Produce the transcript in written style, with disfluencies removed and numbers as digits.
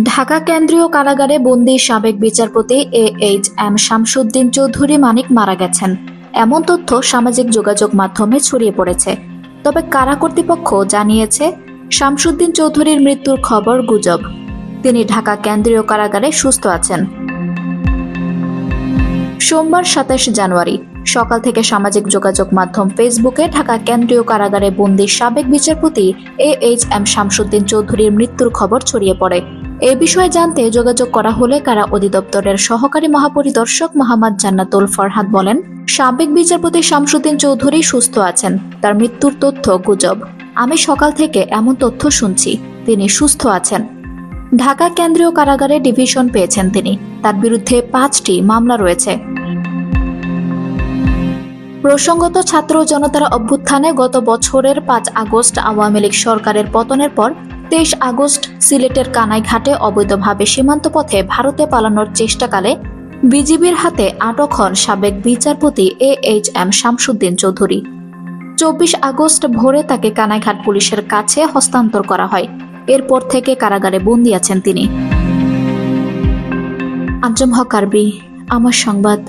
ঢাকা কেন্দ্রীয় কারাগারে বন্দী সাবেক বিচারপতি এএইচ.এম শামসুদ্দিন চৌধুরী মানিক মারা গেছেন, এমন তথ্য সামাজিক যোগাযোগ মাধ্যমে ছড়িয়ে পড়েছে। তবে কারা কর্তৃপক্ষ জানিয়েছে, শামসুদ্দিন চৌধুরীর মৃত্যুর খবর গুজব। তিনি ঢাকা কেন্দ্রীয় কারাগারে সুস্থ আছেন। সোমবার ২৭ জানুয়ারি সকাল থেকে সামাজিক যোগাযোগ মাধ্যম ফেসবুকে ঢাকা কেন্দ্রীয় কারাগারে বন্দী সাবেক বিচারপতি এএইচ.এম শামসুদ্দিন চৌধুরীর মৃত্যুর খবর ছড়িয়ে পড়ে। এ বিষয়ে জানতে যোগাযোগ করা হলে কারা অধিদপ্তরের সহকারী মহাপরিদর্শক মোহাম্মদ জান্নাতুল ফরহাদ বলেন, সাবেক বিচারপতি শামসুদ্দিন চৌধুরী সুস্থ আছেন, তার মৃত্যুর তথ্য গুজব। আমি সকাল থেকে এমন তথ্য শুনছি, তিনি সুস্থ আছেন। ঢাকা কেন্দ্রীয় কারাগারে ডিভিশন পেয়েছেন তিনি, তার বিরুদ্ধে ৫টি মামলা রয়েছে। প্রসঙ্গত, ছাত্র জনতার অভ্যুত্থানে গত বছরের ৫ আগস্ট আওয়ামী লীগ সরকারের পতনের পর ২৩ আগস্ট সিলেটের কানাইঘাটে অবৈধভাবে সীমান্ত পথে ভারতে পালানোর চেষ্টাকালে বিজিবির হাতে আটক হন সাবেক বিচারপতি এএইচ.এম শামসুদ্দিন চৌধুরী। ২৪ আগস্ট ভোরে তাকে কানাইঘাট পুলিশের কাছে হস্তান্তর করা হয়। এরপর থেকে কারাগারে বন্দী আছেন তিনি। আঞ্জুম হক আরবি, আমার সংবাদ।